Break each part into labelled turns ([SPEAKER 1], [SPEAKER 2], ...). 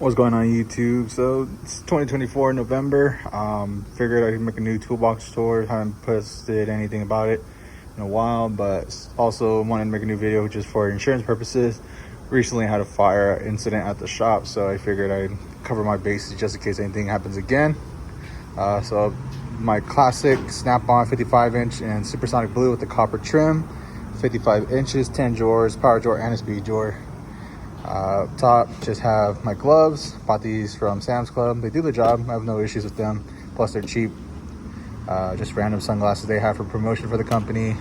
[SPEAKER 1] What's going on YouTube? So it's 2024 November. Figured I'd make a new toolbox tour. Haven't posted anything about it in a while, but also wanted to make a new video just for insurance purposes. Recently had a fire incident at the shop, so I figured I'd cover my bases just in case anything happens again. So my classic Snap-on 55-inch and supersonic blue with the copper trim, 55 inches, 10 drawers, power drawer and a speed drawer. Top just have my gloves. Bought these from Sam's Club. They do the job. I have no issues with them. Plus they're cheap. Just random sunglasses they have for promotion for the company.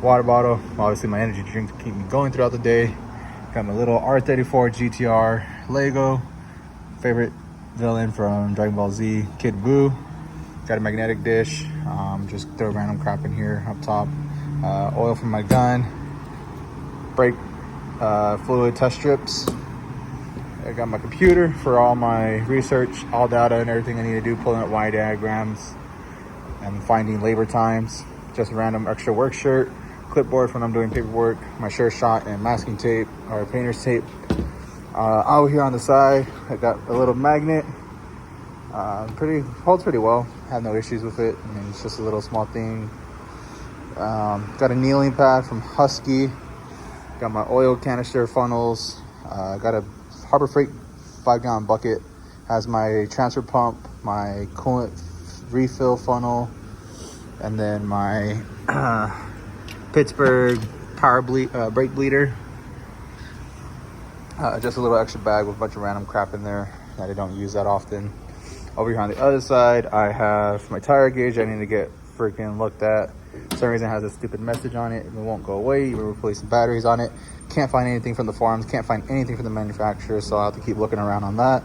[SPEAKER 1] Water bottle, obviously my energy drink to keep me going throughout the day. Got my little R34 GTR Lego. Favorite villain from Dragon Ball Z, Kid Buu. Got a magnetic dish. Just throw random crap in here up top. Oil from my gun. Brake fluid test strips. I got my computer for all my research, all data and everything I need to do, pulling up Y diagrams and finding labor times. Just a random extra work shirt, clipboard when I'm doing paperwork, my Sure-Shot and masking tape or painter's tape. Out here on the side, I got a little magnet. Holds pretty well. Have no issues with it. I mean, it's just a little small thing. Got a kneeling pad from Husky. Got my oil canister funnels. Got a Harbor Freight 5-gallon bucket. Has my transfer pump, my coolant refill funnel, and then my Pittsburgh brake bleeder. Just a little extra bag with a bunch of random crap in there that I don't use that often. Over here on the other side, I have my tire gauge I need to get freaking looked at. For some reason it has a stupid message on it. It won't go away. You will replace some batteries on it. Can't find anything from the forums. Can't find anything from the manufacturer, so I'll have to keep looking around on that.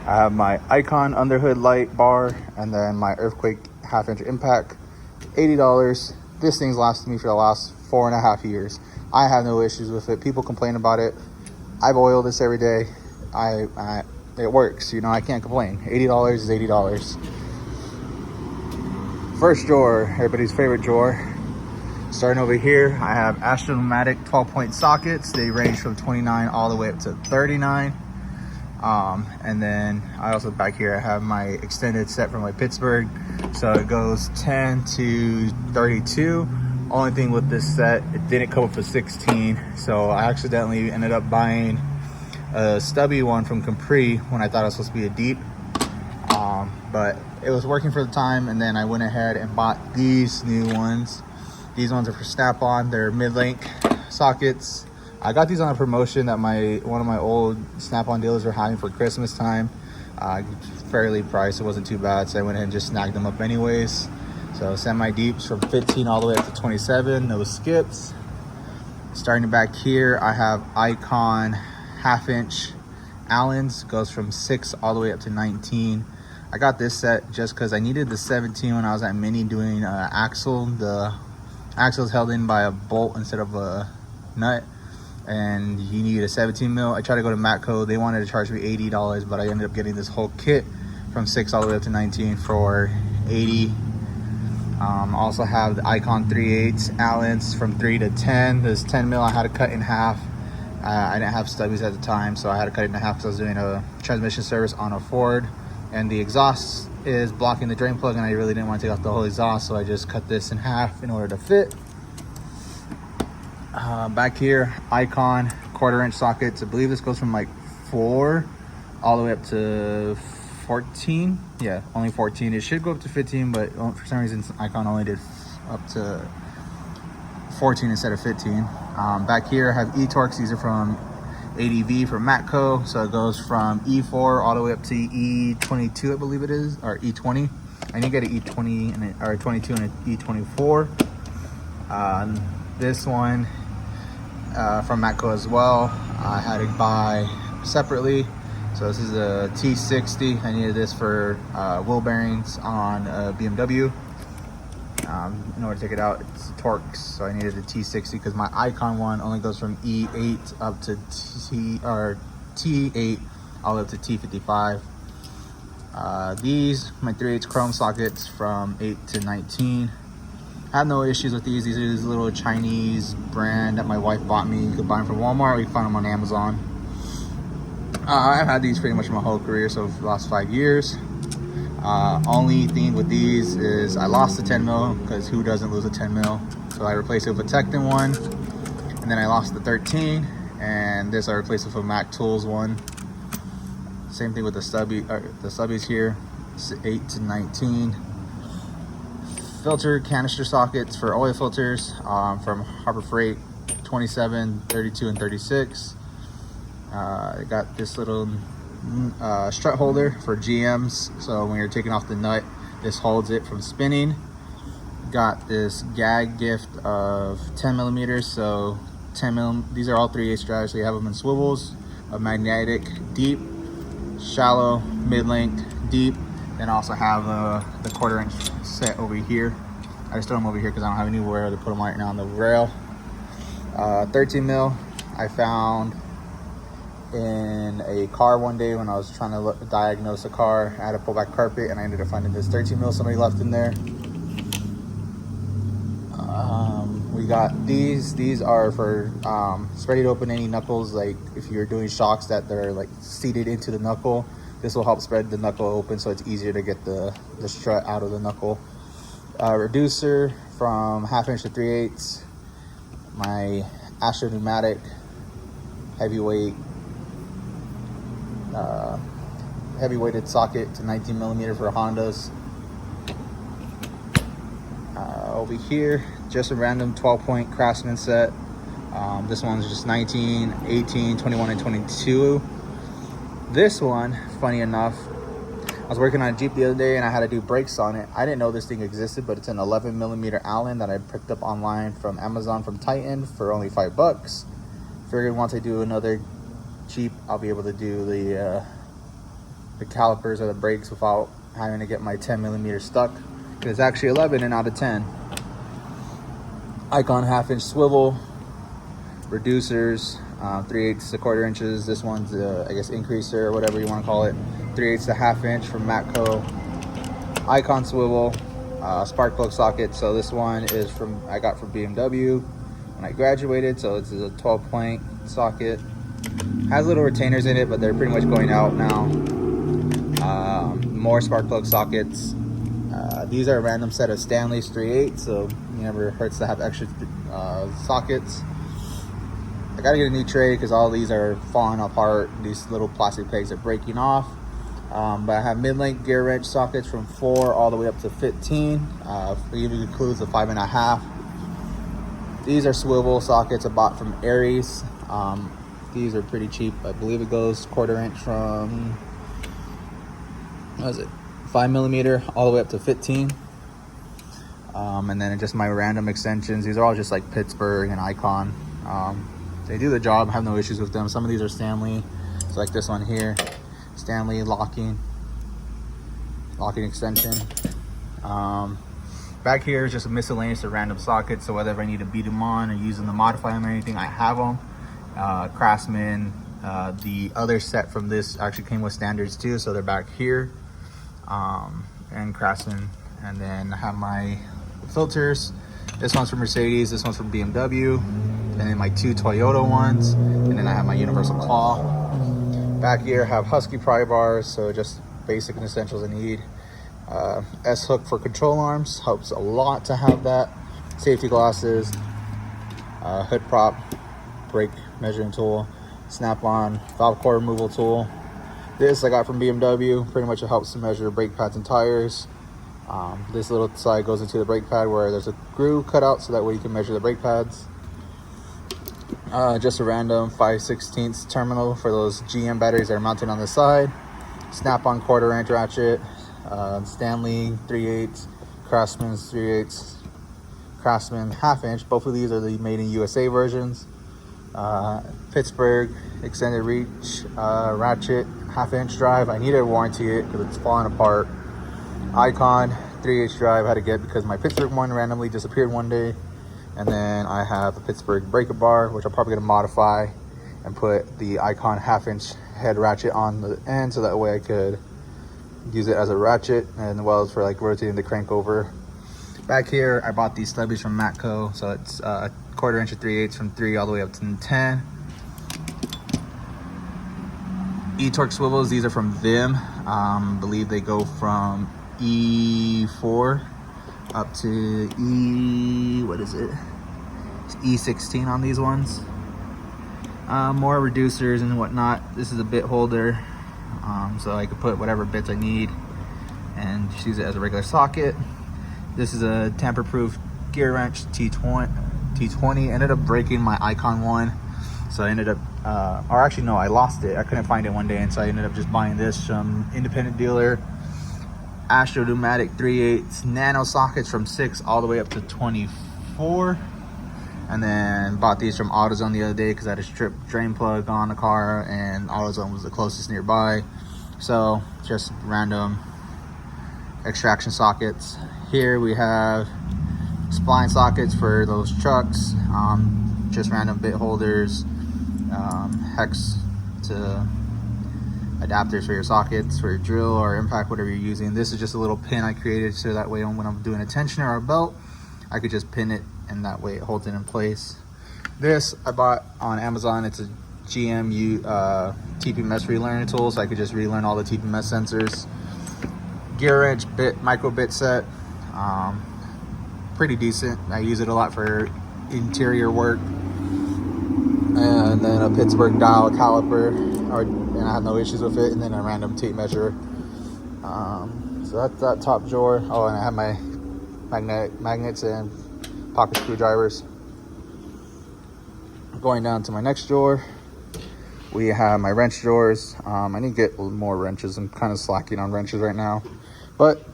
[SPEAKER 1] I have my Icon underhood light bar and then my Earthquake 1/2-inch impact. $80. This thing's lasted me for the last 4.5 years. I have no issues with it. People complain about it. I've oiled this every day. It works, you know, I can't complain. $80 is $80. First drawer, everybody's favorite drawer. Starting over here, I have Astronomatic 12-point sockets. They range from 29 all the way up to 39. And then I also back here, I have my extended set from my Pittsburgh. So it goes 10 to 32. Only thing with this set, it didn't come up for 16. So I accidentally ended up buying a stubby one from Capri when I thought it was supposed to be a deep. But it was working for the time, and then I went ahead and bought these new ones. These ones are for Snap-on. They're mid-length sockets. I got these on a promotion that one of my old Snap-on dealers were having for Christmas time. Fairly priced, it wasn't too bad, so I went ahead and just snagged them up anyways. So semi-deeps from 15 all the way up to 27, no skips. Starting back here, I have Icon 1/2-inch Allens, goes from 6 all the way up to 19. I got this set just because I needed the 17 when I was at Mini doing axle. The axle is held in by a bolt instead of a nut, and you need a 17 mil. I tried to go to Matco. They wanted to charge me $80, but I ended up getting this whole kit from 6 all the way up to 19 for $80. Also have the Icon 3/8 Allens from 3 to 10. This 10 mil I had to cut in half. I didn't have stubbies at the time, so I had to cut it in half because I was doing a transmission service on a Ford. And the exhaust is blocking the drain plug, and I really didn't want to take off the whole exhaust, so I just cut this in half in order to fit. Back here, Icon 1/4-inch sockets. I believe this goes from like 4 all the way up to 14. Yeah, only 14. It should go up to 15, but for some reason Icon only did up to 14 instead of 15. Back here I have E-Torx. These are from ADV from Matco, so it goes from E4 all the way up to E22, I believe it is, or E20. I need to get an E20 or 22 and an E24. This one from Matco as well, I had to buy separately. So this is a T60. I needed this for wheel bearings on a BMW. In order to take it out, it's Torx, so I needed a T60 because my Icon one only goes from E8 up to T8 all the way up to T55. These, my 3/8 chrome sockets from 8 to 19. I have no issues with these. These are this little Chinese brand that my wife bought me. You could buy them from Walmart or you can find them on Amazon. I've had these pretty much my whole career, so for the last 5 years. Only thing with these is I lost the 10 mil, because who doesn't lose a 10 mil? So I replaced it with a Tekton one, and then I lost the 13, and this I replaced it with a Mac Tools one. Same thing with the stubbies here, 8 to 19. Filter canister sockets for oil filters from Harbor Freight, 27, 32, and 36. I got this little strut holder for GMs, so when you're taking off the nut, this holds it from spinning. Got this gag gift of 10 millimeters, so 10 mil. These are all 3/8 drives, so you have them in swivels, a magnetic, deep, shallow, mid-length, deep. Then also have the 1/4 inch set over here. I just throw them over here because I don't have anywhere to put them right now on the rail. 13 mil I found in a car one day when I was trying to diagnose a car. I had to pull back carpet, and I ended up finding this 13 mil somebody left in there. We got these are for spreading open any knuckles, like if you're doing shocks that they're like seated into the knuckle. This will help spread the knuckle open, so it's easier to get the strut out of the knuckle. Reducer from 1/2 inch to 3/8. My Astro Pneumatic heavyweight heavy-weighted socket to 19 millimeter for Hondas. Over here, just a random 12-point Craftsman set. This one's just 19, 18, 21, and 22. This one, funny enough, I was working on a Jeep the other day and I had to do brakes on it. I didn't know this thing existed, but it's an 11 millimeter Allen that I picked up online from Amazon from Titan for only $5. Figured once I do another Jeep, I'll be able to do the calipers or the brakes without having to get my 10 millimeter stuck. It's actually 11 and out of 10. Icon 1/2 inch swivel, reducers, 3/8 to 1/4 inches. This one's I guess increaser or whatever you want to call it. 3/8 to 1/2 inch from Matco. Icon swivel, spark plug socket. So this one is I got from BMW when I graduated. So this is a 12-point socket. Has little retainers in it, but they're pretty much going out now. More spark plug sockets. These are a random set of Stanley's 3/8, so it never hurts to have extra sockets. I gotta get a new tray because all these are falling apart. These little plastic pegs are breaking off. But I have mid-length gear wrench sockets from 4 all the way up to 15. It even includes the 5.5. These are swivel sockets I bought from Aries. These are pretty cheap. I believe it goes 1/4 inch from, what is it, 5 millimeter all the way up to 15. And then just my random extensions. These are all just like Pittsburgh and Icon. They do the job. I have no issues with them. Some of these are Stanley. It's like this one here, Stanley locking extension. Back here is just a miscellaneous of random sockets. So whether I need to beat them on or use them to modify them or anything, I have them. Craftsman. The other set from this actually came with standards too, so they're back here. And Craftsman. And then I have my filters. This one's from Mercedes, this one's from BMW, and then my 2 Toyota ones, and then I have my universal claw. Back here I have Husky pry bars, so just basic and essentials I need. S-hook for control arms, helps a lot to have that. Safety glasses, hood prop, brake measuring tool, snap-on valve core removal tool. This I got from BMW. Pretty much it helps to measure brake pads and tires. This little side goes into the brake pad where there's a groove cut out, so that way you can measure the brake pads. Just a random 5/16 terminal for those GM batteries that are mounted on the side. Snap-on 1/4 inch ratchet. Stanley 3/8, Craftsman's 3/8, Craftsman 1/2 inch. Both of these are the made in USA versions. Pittsburgh extended reach ratchet 1/2 inch drive. I needed to warranty it because it's falling apart. Icon 3/8 drive I had to get because my Pittsburgh one randomly disappeared one day. And then I have a Pittsburgh breaker bar, which I'm probably going to modify and put the Icon 1/2 inch head ratchet on the end, so that way I could use it as a ratchet and well as for like rotating the crank over. Back here I bought these stubbies from Matco, so it's 1/4 inch of 3/8 from 3 all the way up to 10. E-Torque swivels. These are from Vim. I believe they go from E4 up to what is it? It's E16 on these ones. More reducers and whatnot. This is a bit holder, so I could put whatever bits I need and just use it as a regular socket. This is a tamper-proof gear wrench, T20. Ended up breaking my Icon one, so I ended up, or actually no, I lost it. I couldn't find it one day, and so I ended up just buying this from independent dealer. Astro Pneumatic 3/8 nano sockets from 6 all the way up to 24. And then bought these from AutoZone the other day because I had a strip drain plug on the car and AutoZone was the closest nearby. So just random extraction sockets. Here we have spline sockets for those trucks. Just random bit holders, hex to adapters for your sockets, for your drill or impact, whatever you're using. This is just a little pin I created so that way when I'm doing a tensioner or a belt, I could just pin it and that way it holds it in place. This I bought on Amazon. It's a GMU TPMS relearning tool, so I could just relearn all the TPMS sensors. Gear wrench micro bit set, pretty decent. I use it a lot for interior work. And then a Pittsburgh dial caliper, and I have no issues with it. And then a random tape measure. So that's that top drawer. Oh, and I have my magnets and pocket screwdrivers. Going down to my next drawer, we have my wrench drawers. I need to get more wrenches. I'm kind of slacking on wrenches right now, but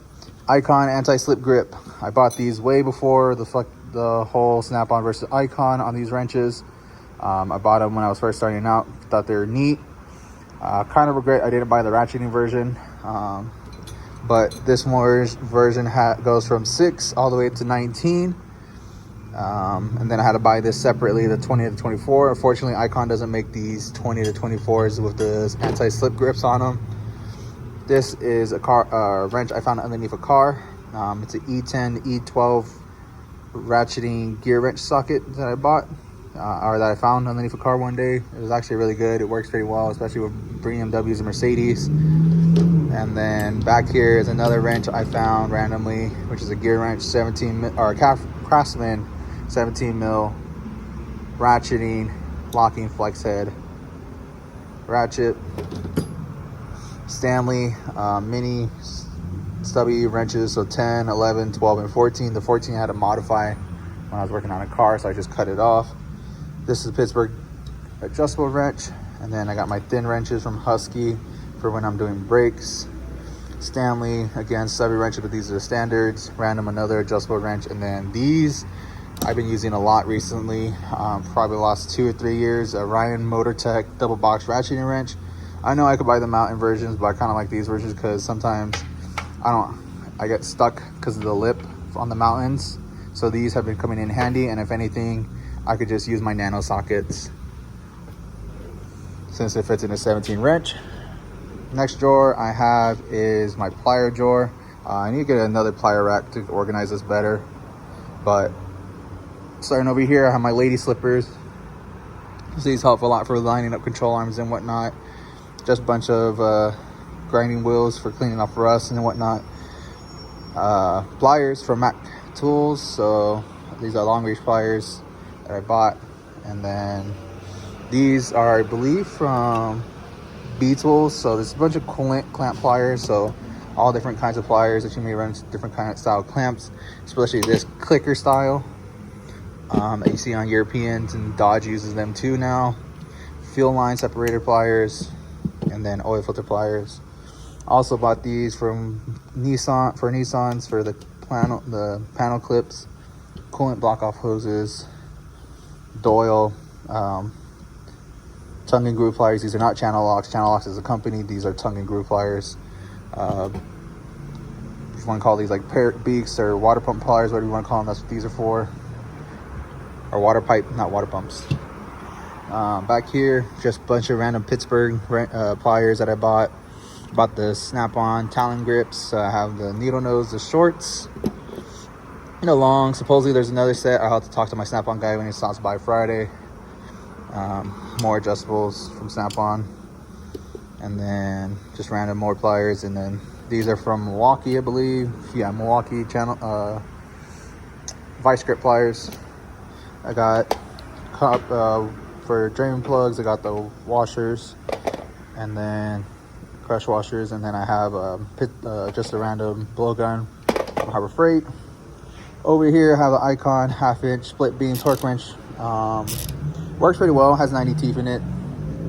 [SPEAKER 1] Icon anti-slip grip. I bought these way before the whole Snap-on versus Icon on these wrenches. I bought them when I was first starting out. Thought they were neat. Kind of regret I didn't buy the ratcheting version, but this version goes from 6 all the way to 19. And then I had to buy this separately, the 20 to 24. Unfortunately, Icon doesn't make these 20 to 24s with the anti-slip grips on them. This is a wrench I found underneath a car. It's an E10, E12 ratcheting gear wrench socket that I bought, or that I found underneath a car one day. It was actually really good. It works pretty well, especially with BMWs and Mercedes. And then back here is another wrench I found randomly, which is a gear wrench, 17 or Craftsman 17 mil ratcheting locking flex head ratchet. Stanley mini stubby wrenches, so 10, 11, 12, and 14. The 14 I had to modify when I was working on a car, so I just cut it off. This is a Pittsburgh adjustable wrench, and then I got my thin wrenches from Husky for when I'm doing brakes. Stanley, again, stubby wrenches, but these are the standards. Random, another adjustable wrench, and then these I've been using a lot recently, probably the last 2 or 3 years. A Ryan Motortech double box ratcheting wrench. I know I could buy the mountain versions, but I kind of like these versions because sometimes I get stuck because of the lip on the mountains. So these have been coming in handy, and if anything, I could just use my nano sockets since it fits in a 17 wrench. Next drawer I have is my plier drawer. I need to get another plier rack to organize this better, but starting over here, I have my lady slippers. These help a lot for lining up control arms and whatnot. Just a bunch of grinding wheels for cleaning off rust and whatnot. Pliers from Mac Tools. So these are long reach pliers that I bought. And then these are, I believe, from B-Tools. So there's a bunch of coolant clamp pliers. So all different kinds of pliers that you may run, different kind of style clamps, especially this clicker style that you see on Europeans, and Dodge uses them too now. Fuel line separator pliers, and then oil filter pliers. Also bought these from Nissan for the panel clips, coolant block off hoses, Doyle, tongue and groove pliers. These are not Channel Locks. Channel Locks is a company. These are tongue and groove pliers. If you want to call these like parrot beaks or water pump pliers, whatever you want to call them, that's what these are for. Or water pipe, not water pumps. Back here, just a bunch of random Pittsburgh pliers that I bought. Bought the Snap-on Talon grips. I have the needle nose, the shorts, and the long. Supposedly there's another set. I'll have to talk to my Snap-on guy when he stops by Friday. More adjustables from Snap-on. and then just random more pliers. And then these are from Milwaukee, I believe. Yeah, Milwaukee channel vice grip pliers. I got for drain plugs, I got the washers, and then crush washers, and then I have just a random blowgun from Harbor Freight. Over here I have an Icon 1/2" split beam torque wrench. Works pretty well, has 90 teeth in it.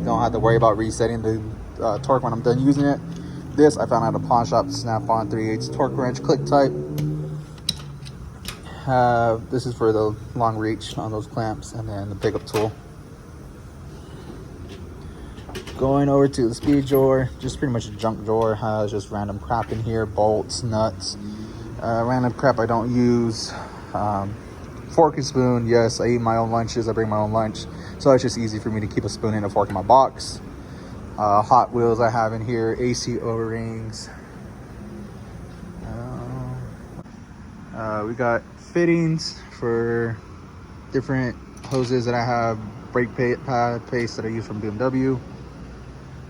[SPEAKER 1] Don't have to worry about resetting the torque when I'm done using it. This I found at a pawn shop, Snap-on 3/8 torque wrench, click type. This is for the long reach on those clamps, and then the pickup tool. Going over to the speed drawer, just pretty much a junk drawer. Has just random crap in here, bolts, nuts, random crap I don't use. Fork and spoon, yes, I eat my own lunches, I bring my own lunch, so it's just easy for me to keep a spoon and a fork in my box. Hot Wheels I have in here, AC O-rings. We got fittings for different hoses that I have, brake pad paste that I use from BMW,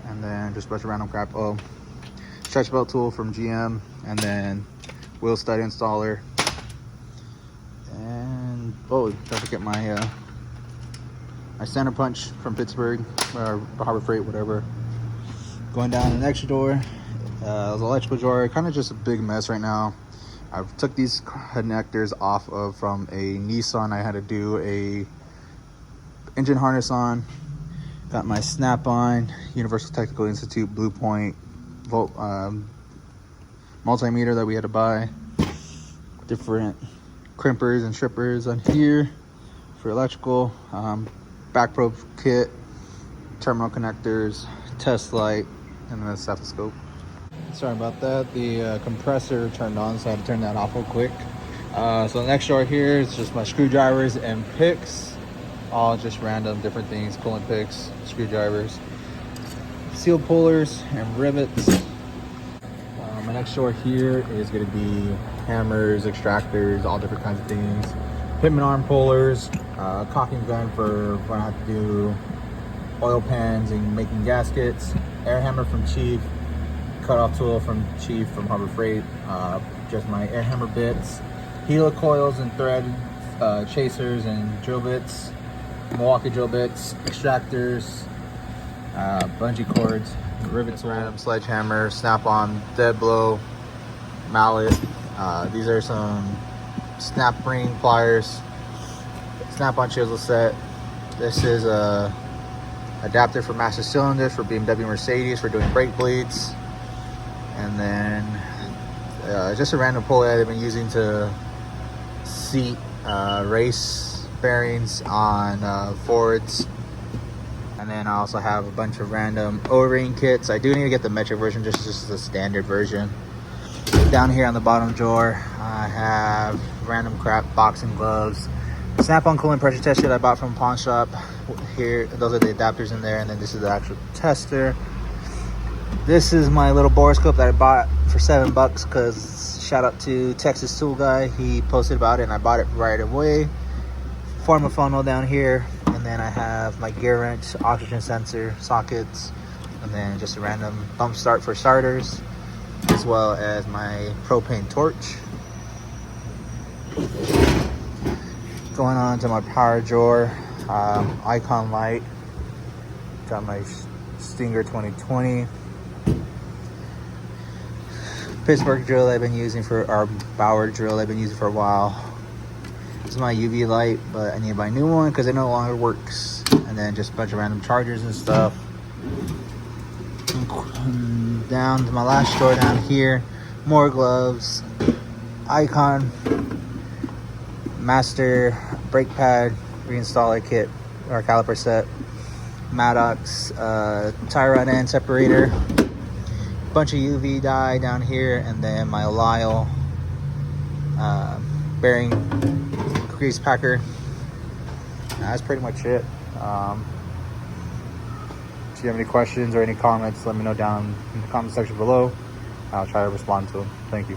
[SPEAKER 1] and then just a bunch of random crap. Oh, stretch belt tool from GM, and then wheel stud installer. And oh, don't forget my my center punch from Pittsburgh, or Harbor Freight, whatever. Going down the next drawer, the electrical drawer, kind of just a big mess right now. I took these connectors off of from a Nissan. I had to do a engine harness on. Got my Snap-on Universal Technical Institute Blue Point volt multimeter that we had to buy. Different crimpers and strippers on here for electrical. Back probe kit, terminal connectors, test light, and then a stethoscope. Sorry about that. The compressor turned on, so I had to turn that off real quick. So the next drawer here is just my screwdrivers and picks. All just random different things, coolant picks, screwdrivers, seal pullers, and rivets. My next drawer here is going to be hammers, extractors, all different kinds of things. Pitman arm pullers, caulking gun for when I have to do oil pans and making gaskets, air hammer from Chief, cutoff tool from Chief from Harbor Freight, just my air hammer bits, helicoils and thread chasers and drill bits, Milwaukee drill bits, extractors, bungee cords, rivets, random sledgehammer, Snap-on dead blow, mallet. These are some snap ring pliers, Snap-on chisel set. This is a adapter for master cylinders for BMW, Mercedes for doing brake bleeds. And then just a random pulley I've been using to seat race bearings on Fords. And then I also have a bunch of random O-ring kits. I do need to get the metric version, just the standard version. Down here on the bottom drawer, I have random crap, boxing gloves, Snap-on coolant pressure tester that I bought from a pawn shop. Here, those are the adapters in there, and then this is the actual tester. This is my little borescope that I bought for $7 because shout out to Texas Tool Guy. He posted about it and I bought it right away. Formofono down here, and then I have my gear wrench, oxygen sensor, sockets, and then just a random bump start for starters, as well as my propane torch. Going on to my power drawer, Icon light, got my Stinger 2020. Pittsburgh drill I've been using our Bauer drill I've been using for a while. This is my UV light, but I need to buy a new one because it no longer works. And then just a bunch of random chargers and stuff. And down to my last drawer down here, more gloves, Icon Master brake pad reinstaller kit or caliper set, Maddox tie rod end separator, bunch of UV dye down here, and then my Lyle bearing grease packer. That's pretty much it. If you have any questions or any comments, let me know down in the comment section below. I'll try to respond to them. Thank you.